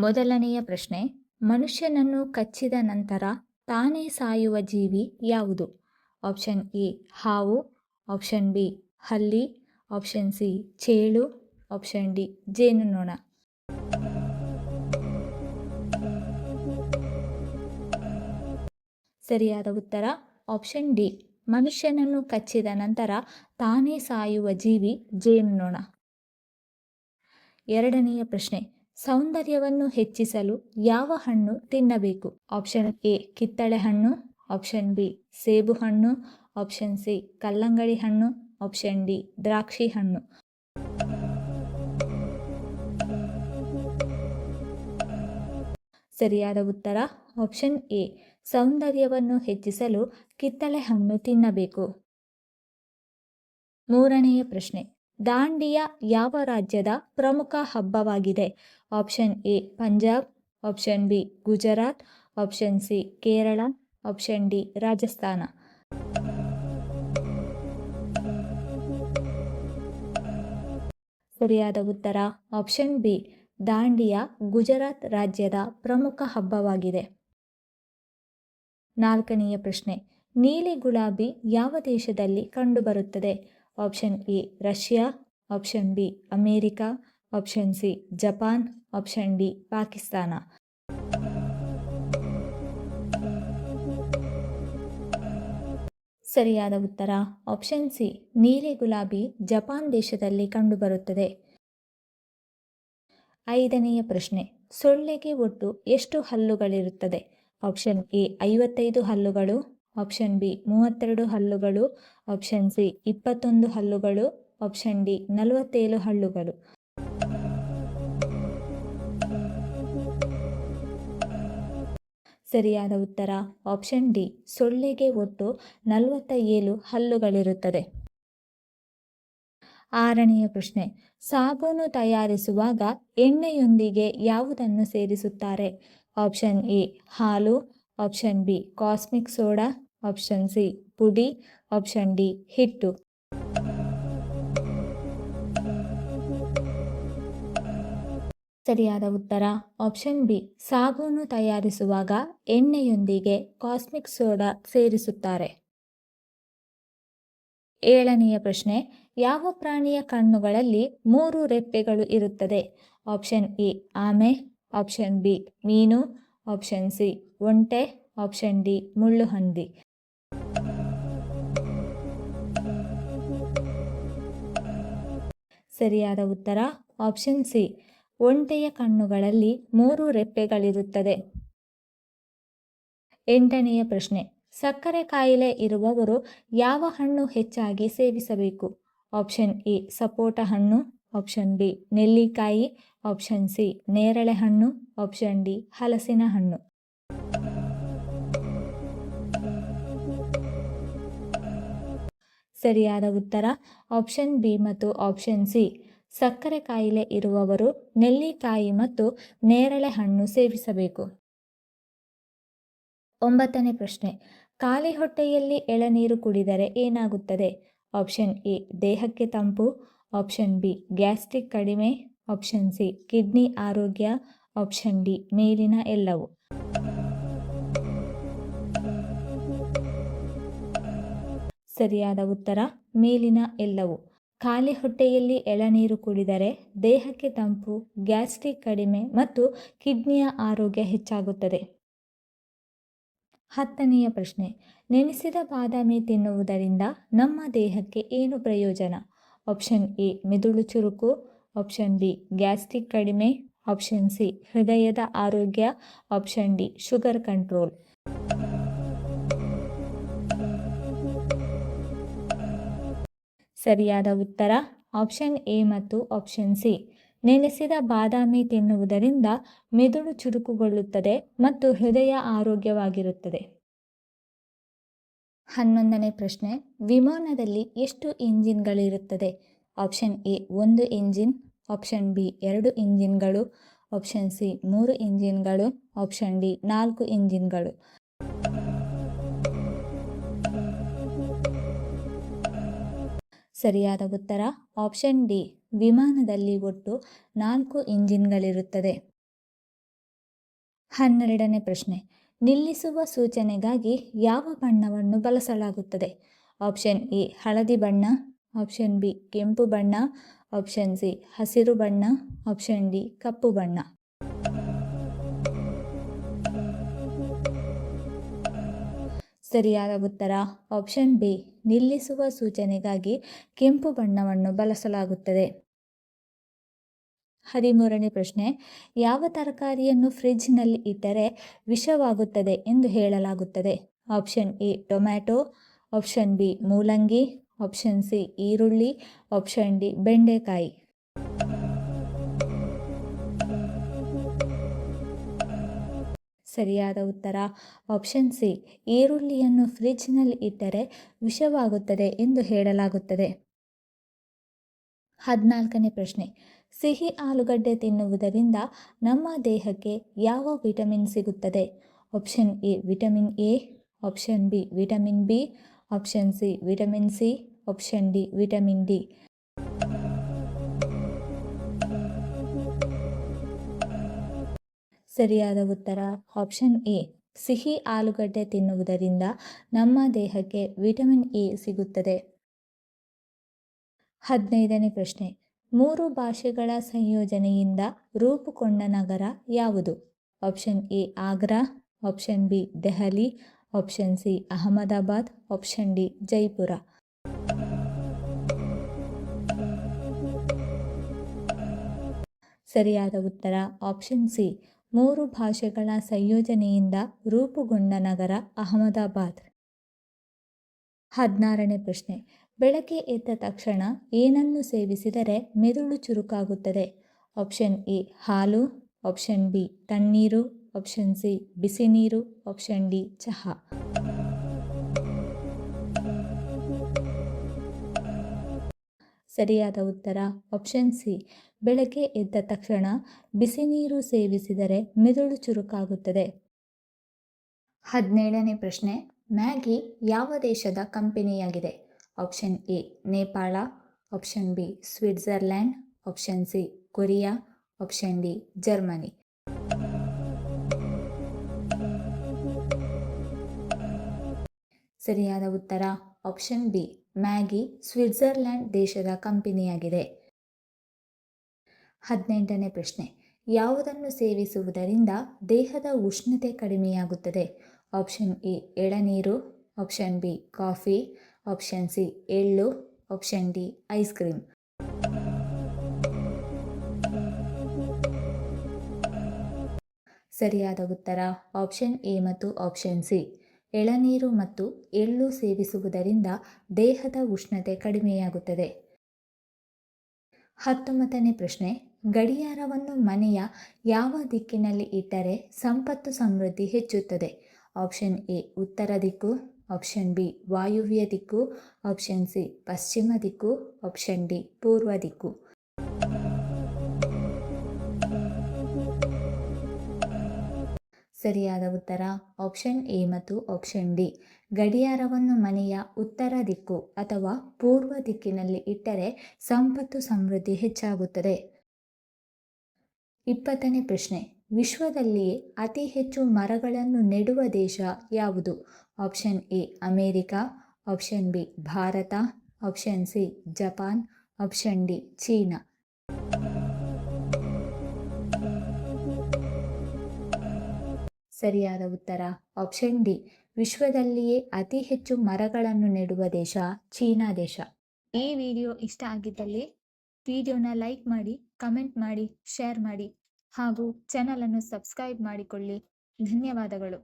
ಮೊದಲನೆಯ ಪ್ರಶ್ನೆ, ಮನುಷ್ಯನನ್ನು ಕಚ್ಚಿದ ನಂತರ ತಾನೇ ಸಾಯುವ ಜೀವಿ ಯಾವುದು? ಆಪ್ಷನ್ ಎ ಹಾವು, ಆಪ್ಷನ್ ಬಿ ಹಲ್ಲಿ, ಆಪ್ಷನ್ ಸಿ ಚೇಳು, ಆಪ್ಷನ್ ಡಿ ಜೇನುನೊಣ. ಸರಿಯಾದ ಉತ್ತರ ಆಪ್ಷನ್ ಡಿ, ಮನುಷ್ಯನನ್ನು ಕಚ್ಚಿದ ನಂತರ ತಾನೇ ಸಾಯುವ ಜೀವಿ ಜೇನುನೊಣ. ಎರಡನೆಯ ಪ್ರಶ್ನೆ, ಸೌಂದರ್ಯವನ್ನು ಹೆಚ್ಚಿಸಲು ಯಾವ ಹಣ್ಣು ತಿನ್ನಬೇಕು? ಆಪ್ಷನ್ ಎ ಕಿತ್ತಳೆ ಹಣ್ಣು, ಆಪ್ಷನ್ ಬಿ ಸೇಬು ಹಣ್ಣು, ಆಪ್ಷನ್ ಸಿ ಕಲ್ಲಂಗಡಿ ಹಣ್ಣು, ಆಪ್ಷನ್ ಡಿ ದ್ರಾಕ್ಷಿ ಹಣ್ಣು. ಸರಿಯಾದ ಉತ್ತರ ಆಪ್ಷನ್ ಎ, ಸೌಂದರ್ಯವನ್ನು ಹೆಚ್ಚಿಸಲು ಕಿತ್ತಳೆ ಹಣ್ಣು ತಿನ್ನಬೇಕು. ಮೂರನೆಯ ಪ್ರಶ್ನೆ, ದಾಂಡಿಯಾ ಯಾವ ರಾಜ್ಯದ ಪ್ರಮುಖ ಹಬ್ಬವಾಗಿದೆ? Option A Punjab, option B Gujarat, option C Kerala, option D Rajasthan. ಸರಿಯಾದ ಉತ್ತರ ಆಪ್ಷನ್ ಬಿ, ದಾಂಡಿಯಾ ಗುಜರಾತ್ ರಾಜ್ಯದ ಪ್ರಮುಖ ಹಬ್ಬವಾಗಿದೆ. ನಾಲ್ಕನೆಯ ಪ್ರಶ್ನೆ, ನೀಲಿ ಗುಲಾಬಿ ಯಾವ ದೇಶದಲ್ಲಿ ಕಂಡುಬರುತ್ತದೆ? Option A Russia, option B America, option C Japan, option D Pakistan. ಸರಿಯಾದ ಉತ್ತರ ಆಪ್ಷನ್ ಸಿ, ನೀಲಿ ಗುಲಾಬಿ ಜಪಾನ್ ದೇಶದಲ್ಲಿ ಕಂಡುಬರುತ್ತದೆ. ಐದನೆಯ ಪ್ರಶ್ನೆ, ಸೊಳ್ಳೆಗೆ ಒಟ್ಟು ಎಷ್ಟು ಹಲ್ಲುಗಳಿರುತ್ತದೆ? ಆಪ್ಷನ್ ಎ 55 ಹಲ್ಲುಗಳು, ಆಪ್ಷನ್ ಬಿ 32 ಹಲ್ಲುಗಳು, ಆಪ್ಷನ್ ಸಿ 21 ಹಲ್ಲುಗಳು, ಆಪ್ಷನ್ ಡಿ 47 ಹಲ್ಲುಗಳು. ಸರಿಯಾದ ಉತ್ತರ ಆಪ್ಷನ್ ಡಿ, ಸೊಳ್ಳೆಗೆ ಒಟ್ಟು 47 ಹಲ್ಲುಗಳಿರುತ್ತದೆ. ಆರನೆಯ ಪ್ರಶ್ನೆ, ಸಾಬೂನು ತಯಾರಿಸುವಾಗ ಎಣ್ಣೆಯೊಂದಿಗೆ ಯಾವುದನ್ನು ಸೇರಿಸುತ್ತಾರೆ? ಆಪ್ಷನ್ ಎ ಹಾಲು, option B cosmic soda, option C ಪುಡಿ, ಆಪ್ಷನ್ ಡಿ ಹಿಟ್ಟು. ಸರಿಯಾದ ಉತ್ತರ ಆಪ್ಷನ್ ಬಿ, ಸಾಬೂನು ತಯಾರಿಸುವಾಗ ಎಣ್ಣೆಯೊಂದಿಗೆ ಕಾಸ್ಮಿಕ್ ಸೋಡಾ ಸೇರಿಸುತ್ತಾರೆ. ಏಳನೆಯ ಪ್ರಶ್ನೆ, ಯಾವ ಪ್ರಾಣಿಯ ಕಣ್ಣುಗಳಲ್ಲಿ 3 ರೆಪ್ಪೆಗಳು ಇರುತ್ತದೆ? ಆಪ್ಷನ್ ಎ ಆಮೆ, ಆಪ್ಷನ್ ಬಿ ಮೀನು, ಆಪ್ಷನ್ ಸಿ ಒಂಟೆ, ಆಪ್ಷನ್ ಡಿ ಮುಳ್ಳುಹಂದಿ. ಸರಿಯಾದ ಉತ್ತರ ಆಪ್ಷನ್ ಸಿ, ಒಂಟೆಯ ಕಣ್ಣುಗಳಲ್ಲಿ 3 ರೆಪ್ಪೆಗಳಿರುತ್ತದೆ. ಎಂಟನೆಯ ಪ್ರಶ್ನೆ, ಸಕ್ಕರೆ ಕಾಯಿಲೆ ಇರುವವರು ಯಾವ ಹಣ್ಣು ಹೆಚ್ಚಾಗಿ ಸೇವಿಸಬೇಕು? ಆಪ್ಷನ್ ಎ ಸಪೋಟ ಹಣ್ಣು, ಆಪ್ಷನ್ ಬಿ ನೆಲ್ಲಿಕಾಯಿ, ಆಪ್ಷನ್ ಸಿ ನೇರಳೆ ಹಣ್ಣು, ಆಪ್ಷನ್ ಡಿ ಹಲಸಿನ ಹಣ್ಣು. ಸರಿಯಾದ ಉತ್ತರ ಆಪ್ಷನ್ ಬಿ ಮತ್ತು ಆಪ್ಷನ್ ಸಿ, ಸಕ್ಕರೆ ಕಾಯಿಲೆ ಇರುವವರು ನೆಲ್ಲಿಕಾಯಿ ಮತ್ತು ನೇರಳೆ ಹಣ್ಣು ಸೇವಿಸಬೇಕು. ಒಂಬತ್ತನೇ ಪ್ರಶ್ನೆ, ಖಾಲಿ ಹೊಟ್ಟೆಯಲ್ಲಿ ಎಳನೀರು ಕುಡಿದರೆ ಏನಾಗುತ್ತದೆ? ಆಪ್ಷನ್ ಎ ದೇಹಕ್ಕೆ ತಂಪು, ಆಪ್ಷನ್ ಬಿ ಗ್ಯಾಸ್ಟ್ರಿಕ್ ಕಡಿಮೆ, ಆಪ್ಷನ್ ಸಿ ಕಿಡ್ನಿ ಆರೋಗ್ಯ, ಆಪ್ಷನ್ ಡಿ ಮೇಲಿನ ಎಲ್ಲವೂ. ಸರಿಯಾದ ಉತ್ತರ ಮೇಲಿನ ಎಲ್ಲವೂ. ಖಾಲಿ ಹೊಟ್ಟೆಯಲ್ಲಿ ಎಳನೀರು ಕುಡಿದರೆ ದೇಹಕ್ಕೆ ತಂಪು, ಗ್ಯಾಸ್ಟ್ರಿಕ್ ಕಡಿಮೆ ಮತ್ತು ಕಿಡ್ನಿಯ ಆರೋಗ್ಯ ಹೆಚ್ಚಾಗುತ್ತದೆ. ಹತ್ತನೆಯ ಪ್ರಶ್ನೆ, ನೆನೆಸಿದ ಬಾದಾಮಿ ತಿನ್ನುವುದರಿಂದ ನಮ್ಮ ದೇಹಕ್ಕೆ ಏನು ಪ್ರಯೋಜನ? ಆಪ್ಷನ್ ಎ ಮೆದುಳು ಚುರುಕು, ಆಪ್ಷನ್ ಬಿ ಗ್ಯಾಸ್ಟ್ರಿಕ್ ಕಡಿಮೆ, ಆಪ್ಷನ್ ಸಿ ಹೃದಯದ ಆರೋಗ್ಯ, ಆಪ್ಷನ್ ಡಿ ಶುಗರ್ ಕಂಟ್ರೋಲ್. ಸರಿಯಾದ ಉತ್ತರ ಆಪ್ಷನ್ ಎ ಮತ್ತು ಆಪ್ಷನ್ ಸಿ, ನೆನೆಸಿದ ಬಾದಾಮಿ ತಿನ್ನುವುದರಿಂದ ಮೆದುಳು ಚುರುಕುಗೊಳ್ಳುತ್ತದೆ ಮತ್ತು ಹೃದಯ ಆರೋಗ್ಯವಾಗಿರುತ್ತದೆ. 11ನೇ ಪ್ರಶ್ನೆ, ವಿಮಾನದಲ್ಲಿ ಎಷ್ಟು ಇಂಜಿನ್ಗಳಿರುತ್ತದೆ? Option A 1 engine, option B 2 ಇಂಜಿನ್ಗಳು, ಆಪ್ಷನ್ ಸಿ 3 ಇಂಜಿನ್ಗಳು, ಆಪ್ಷನ್ ಡಿ 4 ಇಂಜಿನ್ಗಳು. ಸರಿಯಾದ ಉತ್ತರ ಆಪ್ಷನ್ ಡಿ, ವಿಮಾನದಲ್ಲಿ ಒಟ್ಟು 4 ಇಂಜಿನ್ಗಳಿರುತ್ತದೆ. 12ನೇ ಪ್ರಶ್ನೆ, ನಿಲ್ಲಿಸುವ ಸೂಚನೆಗಾಗಿ ಯಾವ ಬಣ್ಣವನ್ನು ಬಳಸಲಾಗುತ್ತದೆ? ಆಪ್ಷನ್ ಎ ಹಳದಿ ಬಣ್ಣ, ಆಪ್ಷನ್ ಬಿ ಕೆಂಪು ಬಣ್ಣ, ಆಪ್ಷನ್ ಸಿ ಹಸಿರು ಬಣ್ಣ, ಆಪ್ಷನ್ ಡಿ ಕಪ್ಪು ಬಣ್ಣ. ಸರಿಯಾದ ಉತ್ತರ ಆಪ್ಷನ್ ಬಿ, ನಿಲ್ಲಿಸುವ ಸೂಚನೆಗಾಗಿ ಕೆಂಪು ಬಣ್ಣವನ್ನು ಬಳಸಲಾಗುತ್ತದೆ. 13ನೇ ಪ್ರಶ್ನೆ, ಯಾವ ತರಕಾರಿಯನ್ನು ಫ್ರಿಡ್ಜ್ನಲ್ಲಿ ಇಟ್ಟರೆ ವಿಷವಾಗುತ್ತದೆ ಎಂದು ಹೇಳಲಾಗುತ್ತದೆ? Option A tomato, option B ಮೂಲಂಗಿ, ಆಪ್ಷನ್ ಸಿ ಈರುಳ್ಳಿ, ಆಪ್ಷನ್ ಡಿ ಬೆಂಡೆಕಾಯಿ. ಸರಿಯಾದ ಉತ್ತರ ಆಪ್ಷನ್ ಸಿ, ಈರುಳ್ಳಿಯನ್ನು ಫ್ರಿಡ್ಜ್ನಲ್ಲಿ ಇಟ್ಟರೆ ವಿಷವಾಗುತ್ತದೆ ಎಂದು ಹೇಳಲಾಗುತ್ತದೆ. 14ನೇ ಪ್ರಶ್ನೆ, ಸಿಹಿ ಆಲೂಗಡ್ಡೆ ತಿನ್ನುವುದರಿಂದ ನಮ್ಮ ದೇಹಕ್ಕೆ ಯಾವ ವಿಟಮಿನ್ ಸಿಗುತ್ತದೆ? Option A vitamin A, option B vitamin B, option C vitamin C, option D vitamin D. ಸರಿಯಾದ ಉತ್ತರ ಆಪ್ಷನ್ ಎ, ಸಿಹಿ ಆಲೂಗಡ್ಡೆ ತಿನ್ನುವುದರಿಂದ ನಮ್ಮ ದೇಹಕ್ಕೆ ವಿಟಮಿನ್ ಎ ಸಿಗುತ್ತದೆ. 15ನೇ ಪ್ರಶ್ನೆ, 3 ಭಾಷೆಗಳ ಸಂಯೋಜನೆಯಿಂದ ರೂಪುಗೊಂಡ ನಗರ ಯಾವುದು? Option A Agra, option B Delhi, option C Ahmedabad, option D Jaipur. ಸರಿಯಾದ ಉತ್ತರ ಆಪ್ಷನ್ ಸಿ, 3 ಭಾಷೆಗಳ ಸಂಯೋಜನೆಯಿಂದ ರೂಪುಗೊಂಡ ನಗರ ಅಹಮದಾಬಾದ್. 16ನೇ ಪ್ರಶ್ನೆ, ಬೆಳಗ್ಗೆ ಎದ್ದ ತಕ್ಷಣ ಏನನ್ನು ಸೇವಿಸಿದರೆ ಮೆದುಳು ಚುರುಕಾಗುತ್ತದೆ? ಆಪ್ಷನ್ ಎ ಹಾಲು, ಆಪ್ಷನ್ ಬಿ ತಣ್ಣೀರು, ಆಪ್ಷನ್ ಸಿ ಬಿಸಿ ನೀರು, ಆಪ್ಷನ್ ಡಿ ಚಹಾ. ಸರಿಯಾದ ಉತ್ತರ ಆಪ್ಷನ್ ಸಿ, ಬೆಳಗ್ಗೆ ಎದ್ದ ತಕ್ಷಣ ಬಿಸಿ ನೀರು ಸೇವಿಸಿದರೆ ಮೆದುಳು ಚುರುಕಾಗುತ್ತದೆ. 17ನೇ ಪ್ರಶ್ನೆ, ಮ್ಯಾಗಿ ಯಾವ ದೇಶದ ಕಂಪನಿಯಾಗಿದೆ? Option A Nepal, option B Switzerland, option C Korea, option D Germany. ಸರಿಯಾದ ಉತ್ತರ ಆಪ್ಷನ್ ಬಿ, ಮ್ಯಾಗಿ ಸ್ವಿಟ್ಜರ್ಲ್ಯಾಂಡ್ ದೇಶದ ಕಂಪನಿಯಾಗಿದೆ. 18ನೇ ಪ್ರಶ್ನೆ, ಯಾವುದನ್ನು ಸೇವಿಸುವುದರಿಂದ ದೇಹದ ಉಷ್ಣತೆ ಕಡಿಮೆಯಾಗುತ್ತದೆ? ಆಪ್ಷನ್ ಎ ಎಳನೀರು, option B coffee, option C ಎಳ್ಳು, ಆಪ್ಷನ್ ಡಿ ಐಸ್ ಕ್ರೀಮ್. ಸರಿಯಾದ ಉತ್ತರ ಆಪ್ಷನ್ ಎ ಮತ್ತು ಆಪ್ಷನ್ ಸಿ, ಎಳನೀರು ಮತ್ತು ಎಳ್ಳು ಸೇವಿಸುವುದರಿಂದ ದೇಹದ ಉಷ್ಣತೆ ಕಡಿಮೆಯಾಗುತ್ತದೆ. 19ನೇ ಪ್ರಶ್ನೆ, ಗಡಿಯಾರವನ್ನು ಮನೆಯ ಯಾವ ದಿಕ್ಕಿನಲ್ಲಿ ಇಟ್ಟರೆ ಸಂಪತ್ತು ಸಮೃದ್ಧಿ ಹೆಚ್ಚುತ್ತದೆ? ಆಪ್ಷನ್ ಎ ಉತ್ತರ ದಿಕ್ಕು, ಆಪ್ಷನ್ ಬಿ ವಾಯುವ್ಯ ದಿಕ್ಕು, ಆಪ್ಷನ್ ಸಿ ಪಶ್ಚಿಮ ದಿಕ್ಕು, ಆಪ್ಷನ್ ಡಿ ಪೂರ್ವ ದಿಕ್ಕು. ಸರಿಯಾದ ಉತ್ತರ ಆಪ್ಷನ್ ಎ ಮತ್ತು ಆಪ್ಷನ್ ಡಿ, ಗಡಿಯಾರವನ್ನು ಮನೆಯ ಉತ್ತರ ದಿಕ್ಕು ಅಥವಾ ಪೂರ್ವ ದಿಕ್ಕಿನಲ್ಲಿ ಇಟ್ಟರೆ ಸಂಪತ್ತು ಸಮೃದ್ಧಿ ಹೆಚ್ಚಾಗುತ್ತದೆ. 20ನೇ ಪ್ರಶ್ನೆ, ವಿಶ್ವದಲ್ಲಿಯೇ ಅತಿ ಹೆಚ್ಚು ಮರಗಳನ್ನು ನೆಡುವ ದೇಶ ಯಾವುದು? Option A America, option B Bharat, option C Japan, option D China. ಸರಿಯಾದ ಉತ್ತರ ಆಪ್ಷನ್ ಡಿ, ವಿಶ್ವದಲ್ಲಿಯೇ ಅತಿ ಹೆಚ್ಚು ಮರಗಳನ್ನು ನೆಡುವ ದೇಶ ಚೀನಾ ದೇಶ. ಈ ವಿಡಿಯೋ ಇಷ್ಟ ಆಗಿದ್ದಲ್ಲಿ ವಿಡಿಯೋನ ಲೈಕ್ ಮಾಡಿ, ಕಮೆಂಟ್ ಮಾಡಿ, ಶೇರ್ ಮಾಡಿ ಹಾಗೂ ಚಾನಲನ್ನು ಸಬ್ಸ್ಕ್ರೈಬ್ ಮಾಡಿಕೊಳ್ಳಿ. ಧನ್ಯವಾದಗಳು.